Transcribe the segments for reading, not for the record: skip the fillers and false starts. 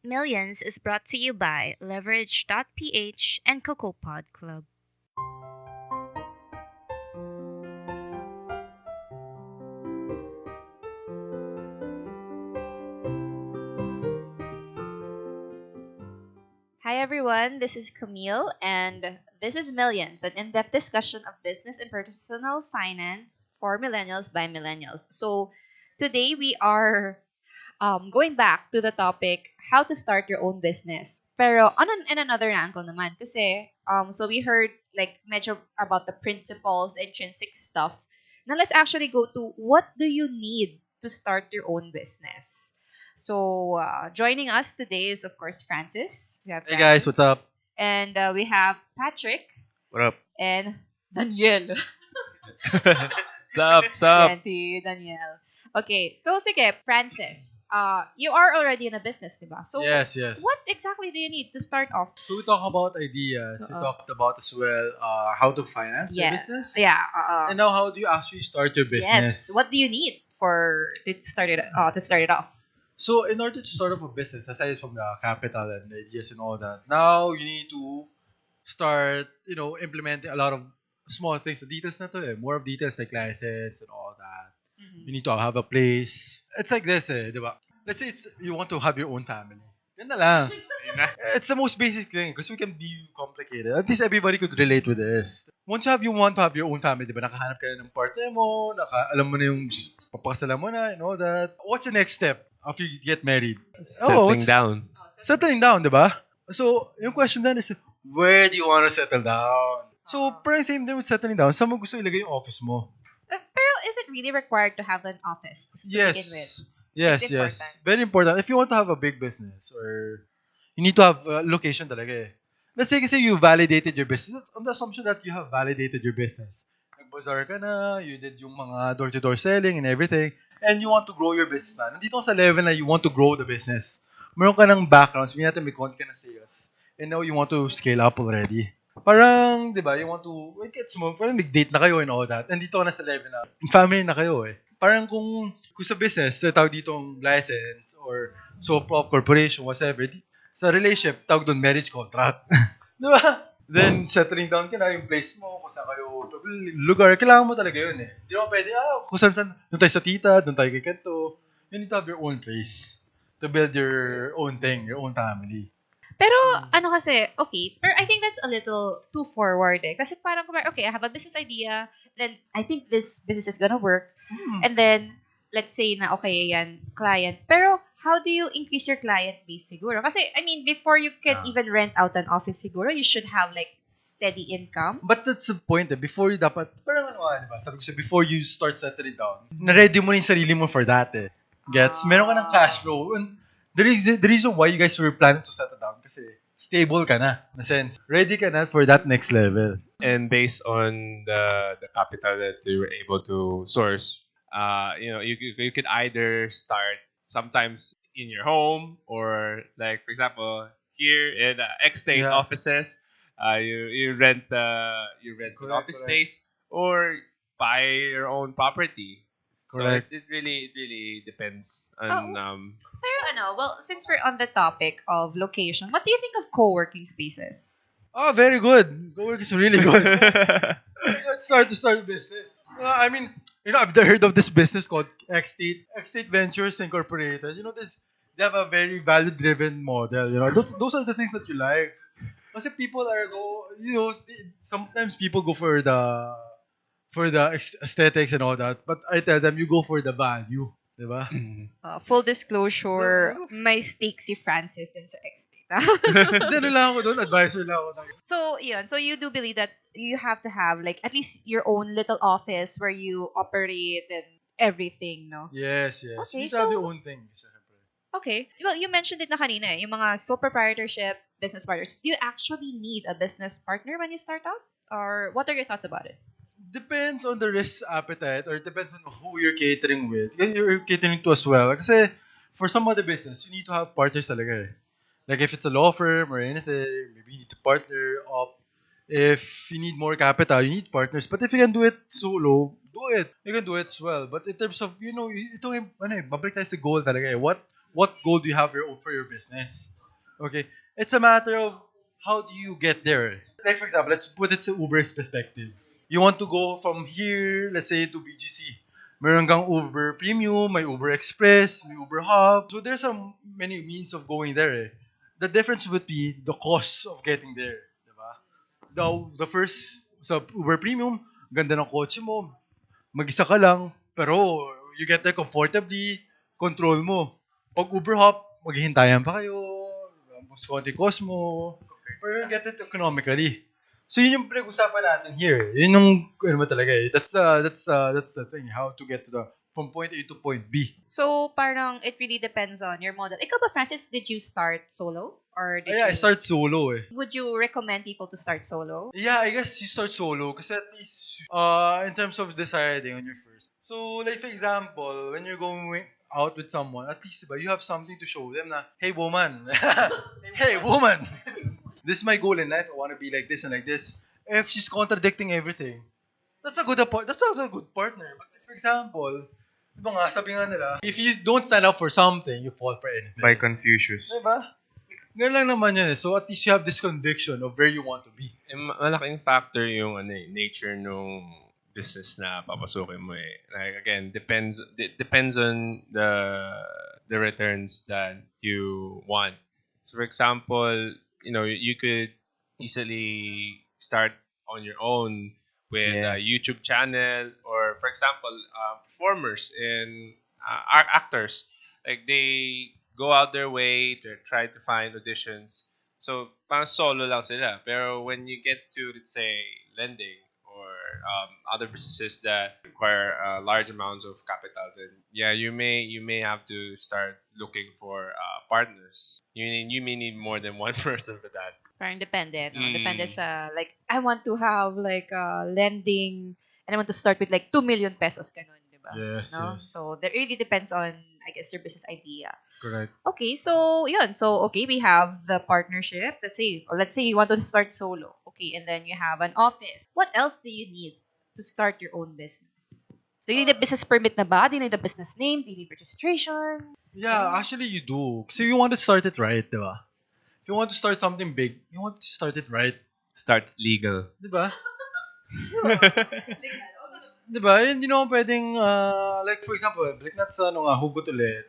Millions is brought to you by Leverage.ph and Cocopod Club. Hi everyone, this is Camille and this is Millions, an in-depth discussion of business and personal finance for millennials by millennials. So today we are going back to the topic, how to start your own business. Pero in another angle naman. Kasi, so we heard like medyo about the principles, the intrinsic stuff. Now let's actually go to what do you need to start your own business. So joining us today is of course Francis. We have Hey guys, what's up? and we have Patrick What up? and Daniel. Sup? Yan, si Daniel. Okay, so sige, Francis. You are already in a business, diba? So, Yes. what exactly do you need to start off? So we talk about ideas. We talked about as well how to finance your Yeah. business. Yeah. And now how do you actually start your business? Yes. What do you need for to start it off? So in order to start up a business, aside from the capital and the ideas and all that, now you need to start, implementing a lot of small things. The details na to more of details like license and all that. Mhm. You need to have a place. It's like this di ba? Let's say you want to have your own family. Yan na lang. It's the most basic thing because we can be complicated. At least everybody could relate with this. Once you want to have your own family, di ba? Nakahanap ka na ng partner mo, alam mo na yung papakasalan mo na and all that. What's the next step after you get married? Settling down. Settling down, di ba? So, yung question then is, where do you want to settle down? So, per same thing with settling down, saan mo gusto ilagay yung office mo? Pero is it really required to have an office to begin with? Yes. It's important. Very important. If you want to have a big business or you need to have a location talaga Let's say kasi you validated your business. On the assumption that you have validated your business. Nag-bazaar ka na, you did yung mga door-to-door selling and everything, and you want to grow your business na. Nandito ka sa level na you want to grow the business. Meron ka ng background, sabihin natin may konti ka na sales, and now you want to scale up already. Parang, di ba, you want to, gets mo, parang nag-date na kayo and all that. Nandito ka na sa level na, family na kayo Parang kung sa business, tawag ditong license or sole-prop corporation, whatever, sa relationship, tawag doon marriage contract. Di ba? Then, settling down ka na, yung place mo, kung saan kayo, lugar, kailangan mo talaga yun Di ba pwede, kung saan, doon tayo sa tita, doon tayo kay Kento. You need to have your own place to build your own thing, your own family. Pero kasi, okay, pero I think that's a little too forward Kasi parang, okay, I have a business idea, then I think this business is gonna work. And then, let's say na, okay, yan, client. Pero, how do you increase your client base siguro? Kasi, I mean, before you can even rent out an office siguro, you should have like steady income. But that's the point before you dapat, parang diba? Sabi ko before you start settling down, na-ready mo na yung sarili mo for that Gets? Meron ka ng cash flow. And the reason why you guys were planning to settle down kasi stable ka na, in a sense. Ready ka na for that next level. And based on the capital that you were able to source, you could either start sometimes in your home or like for example here in X-State offices, you rent an office space or buy your own property. Correct. So it really depends on Pero well, since we're on the topic of location, what do you think of co-working spaces? Oh, very good. Go work is really good. Very good start to business. I mean, I've heard of this business called X-State Ventures Incorporated. They have a very value-driven model. Those are the things that you like. Kasi people sometimes people go for the aesthetics and all that, but I tell them you go for the value, diba? Full disclosure, may stake si Francis din sa X-Data. Hindi lang ako doon, advisor lang ako. So, yun. So, you do believe that you have to have like at least your own little office where you operate and everything, no? Yes. Okay, You need to have your own thing. Syempre. Okay. Well, you mentioned it na kanina yung mga sole proprietorship, business partners. Do you actually need a business partner when you start out? Or what are your thoughts about it? Depends on the risk appetite or depends on who you're catering with. You're catering to as well. Kasi for some other business, you need to have partners talaga Like if it's a law firm or anything, maybe you need to partner up. If you need more capital, you need partners. But if you can do it solo, do it. You can do it as well. But in terms of, ito babalik tayo sa goal talaga What what goal do you have for your business. Okay, it's a matter of how do you get there. Like for example, let's put it to Uber's perspective. You want to go from here, let's say to BGC. Meron kang Uber Premium, may Uber Express, may Uber Hub. So there's many means of going there. The difference would be the cost of getting there. Diba? The first, sa Uber Premium, ganda ng kotse mo, mag-isa ka lang, pero you get there comfortably, control mo. Pag Uber Hop, maghihintayan pa kayo, mas konti cost mo, pero you get it economically. So yun yung pinag-usapan natin here. Yun yung, ano mo talaga eh. That's the thing, how to get to from point A to point B. So, parang it really depends on your model. Ikaw ba, Francis, did you start solo? Or did I start solo eh. Would you recommend people to start solo? Yeah, I guess you start solo kasi at least in terms of deciding on your first. So, like for example, when you're going out with someone, at least diba, you have something to show them na, hey woman, hey woman, this is my goal in life. I want to be like this and like this. If she's contradicting everything, that's not a good partner. But if, for example, diba nga, sabi nga nila, if you don't stand up for something, you fall for anything. By Confucius. Diba? Ganun lang naman yun eh. So at least you have this conviction of where you want to be. Malaking factor yung nature nung business na papasukin mo eh. Like again, depends on the returns that you want. So for example, you could easily start on your own with a YouTube channel, or for example, performers and actors, like they go out their way to try to find auditions. So parang solo lang sila. Pero when you get to, let's say, lending or other businesses that require large amounts of capital, then yeah, you may have to start looking for partners. You may need more than one person for that. Parang depende, no? Depende sa, like, I want to have, like, lending, and I want to start with, like, 2 million pesos, ganun, di ba? Yes, no? yes. So, that really depends on, I guess, your business idea. Correct. Okay, so, yun. So, okay, we have the partnership. Let's say you want to start solo. Okay, and then you have an office. What else do you need to start your own business? Do you need a business permit na ba? Do you need a business name? Do you need registration? Yeah, actually you do. So you want to start it right, di ba? If you want to start something big, you want to start it right. Start legal. Di ba? Di ba? Hindi naman pwedeng, like for example, balik natin sa hugot ulit.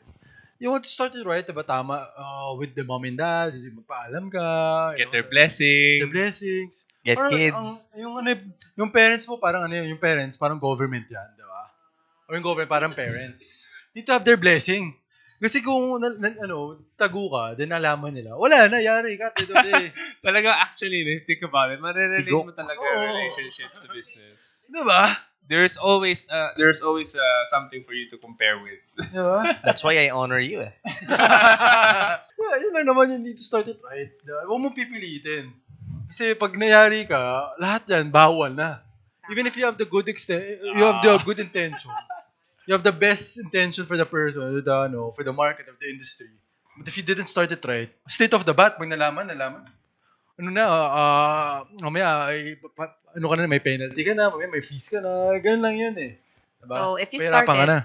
You want to start it right, diba? Tama, with the mom and dad, magpaalam ka. Get their blessing. Their blessings. Get Parang, kids. Yung parents mo, parang yung parents, parang government yan, diba? Or yung government, parang parents. Need to have their blessing. Kasi kung, tagu ka, then nalaman nila, wala na, yari ka, Talaga, actually, think about it, marirelate Tigo. mo talaga yung relationship sa business. Diba? There's always something for you to compare with. Diba? That's why I honor you eh. Yeah, yun lang naman, you need to start it right. Diba? Huwag mong pipilitin. Kasi pag nayari ka, lahat yan, bawal na. Even if you have the good you have the good intention. You have the best intention for the person, for the market of the industry. But if you didn't start it right, straight off the bat, pag nalaman. Mamaya, ka na, may penalty ka na, mamaya may fees ka na, ganun lang yun eh. Diba? So, if you Pahirapan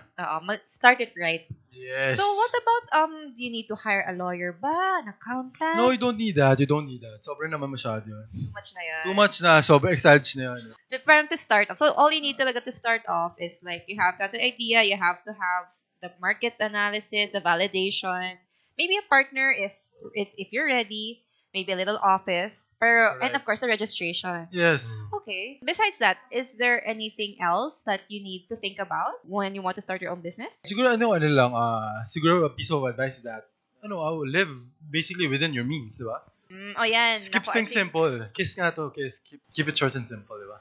start it right. Yes. So, what about, do you need to hire a lawyer ba? An accountant? No, you don't need that. Sobrang naman masyado yun. Too much na yan. Too much na. Sobrang exage na yan. Parang to start off. So, all you need talaga to start off is like, you have to have the idea, you have to have the market analysis, the validation, maybe a partner if you're ready, maybe a little office, pero, and of course, the registration. Yes. Okay. Besides that, is there anything else that you need to think about when you want to start your own business? Siguro siguro a piece of advice is that, I will live basically within your means, di ba? Yan. Keep Naku, I things think- simple. Kiss nga to, kiss. Keep it short and simple, di ba?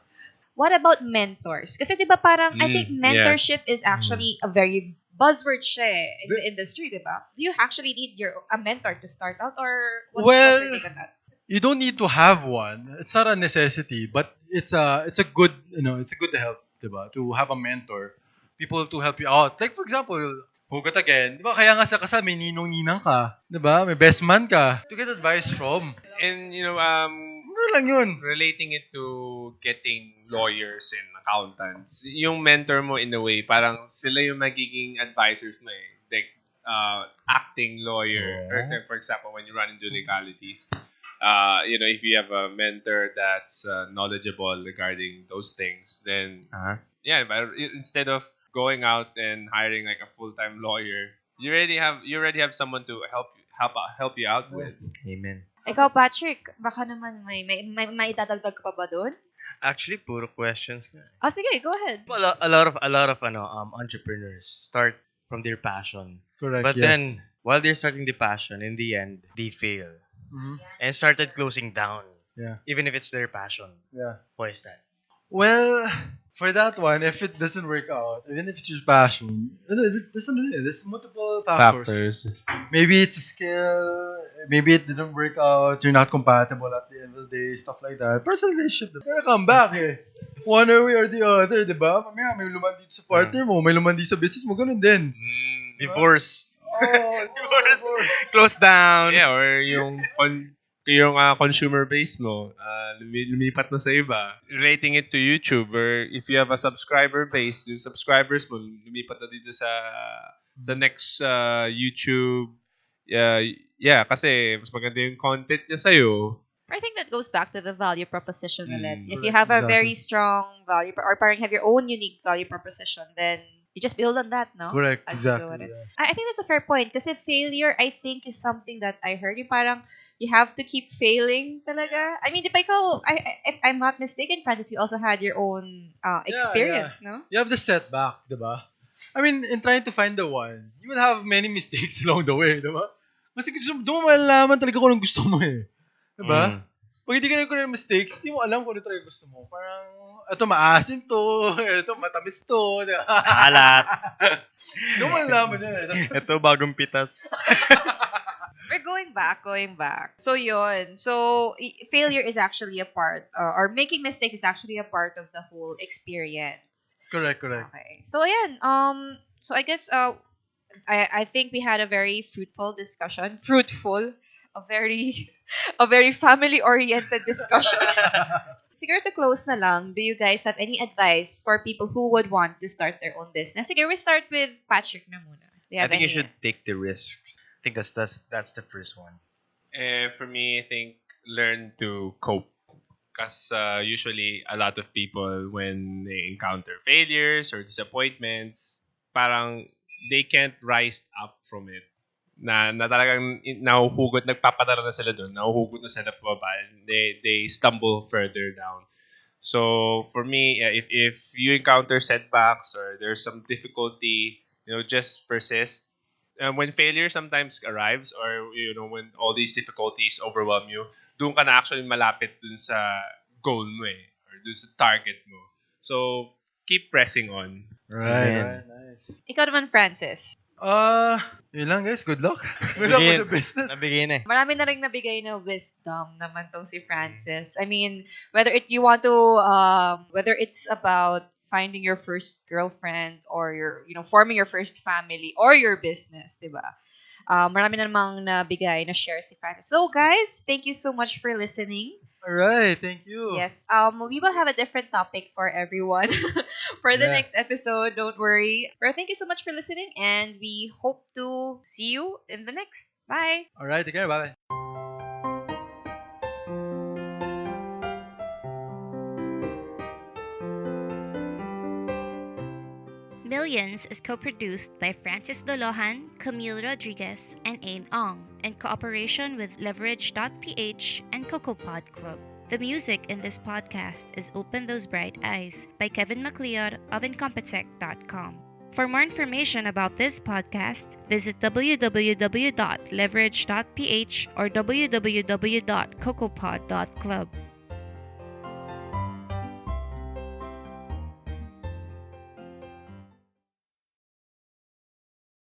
What about mentors? Kasi 'di ba parang I think yeah. mentorship is actually a very buzzword siya in the industry, 'di ba? Do you actually need a mentor to start out, or what's your take on that? You don't need to have one. It's not a necessity, but it's a good, it's a good help, diba? To have a mentor, people to help you out. Like for example, hugot again, diba? Kaya nga sa kasal may ninong-ninang ka, diba? May best man ka to get advice from. And Ano lang yun? relating it to getting lawyers and accountants, yung mentor mo in a way, parang sila yung magiging advisors mo eh. Like, acting lawyer. Yeah. For example, when you run into legalities, if you have a mentor that's knowledgeable regarding those things, then yeah, but instead of going out and hiring like a full-time lawyer, you already have someone to help you out with. Amen. Ikaw, Patrick, baka naman may itadagdag ka pa ba doon? Actually, puro questions. Oh, sige, go ahead. A lot of entrepreneurs start from their passion. Correct. But yes. then, while they're starting the passion, in the end, they fail Mhm. and started closing down. Yeah. Even if it's their passion. Yeah. Why is that? Well, for that one, if it doesn't work out, even if it's your passion, there's multiple factors. Maybe it's a skill. Maybe it didn't work out. You're not compatible at the end of the day. Stuff like that. Personal relationship. Kaya come back eh. One way or the other, di ba? Mamaya may lumandi sa partner mo, may lumandi sa business mo, ganun din. Divorce. Oh, Divorce. Close down. Yeah, or yung consumer base mo, lumipat na sa iba. Relating it to YouTube, or if you have a subscriber base, yung subscribers mo, lumipat na dito sa next YouTube. Kasi mas maganda yung content niya sa'yo. I think that goes back to the value proposition ulit. If you Correct, have a exactly. very strong value, or parang have your own unique value proposition, then you just build on that, no? Correct, As you go with exactly. it. Yeah. I think that's a fair point. Kasi failure, I think, is something that I heard. Yung parang you have to keep failing talaga. I mean, di ba ikaw, if I'm not mistaken, Francis, you also had your own experience, no? You have the setback, di ba? I mean, in trying to find the one, you will have many mistakes along the way, di ba? Kasi doon mo malalaman talaga kung anong gusto mo eh. Di ba? Pag hindi ka nagkaroon ng mistakes, hindi mo alam kung ano talaga gusto mo. Parang, ito maasim to, ito matamis to. Di ba? Alat. Doon mo malalaman yun. Ito, bagong pitas. We're going back. So yun. So failure is actually a part, or making mistakes is actually a part of the whole experience. Correct. Okay. So ayan. So I guess I think we had a very fruitful discussion. A very family oriented discussion. Siguro to close na lang, do you guys have any advice for people who would want to start their own business? Sige, we start with Patrick na muna. Do you I have think you any- should take the risks. I think that's the first one. And for me, I think learn to cope. Because usually, a lot of people, when they encounter failures or disappointments, parang they can't rise up from it. Na talagang nahuhugot, nagpapadara na sila doon, nahuhugot na sila pababa, they stumble further down. So for me, if you encounter setbacks or there's some difficulty, just persist. When failure sometimes arrives, or when all these difficulties overwhelm you, doon ka na actually malapit dun sa goal mo or dun sa target mo. So keep pressing on. Right. Nice. Ikaw naman, Francis. Yun lang guys. Good luck. Good luck with the business. Nabigay na eh. Marami na rin nabigay na wisdom naman tong si Francis. I mean, whether it's about finding your first girlfriend, or forming your first family, or your business, diba? Marami na namang nabigay na share si Francis. So guys, thank you so much for listening. Alright. Thank you. Yes. We will have a different topic for everyone for the Yes. next episode. Don't worry. But thank you so much for listening, and we hope to see you in the next. Bye. Alright. Take care. Bye. Millions is co-produced by Francis Dolojan, Camille Rodriguez, and Ain Ong, in cooperation with Leverage.ph and Cocopod Club. The music in this podcast is Open Those Bright Eyes by Kevin MacLeod of Incompetech.com. For more information about this podcast, visit www.leverage.ph or www.cocopod.club.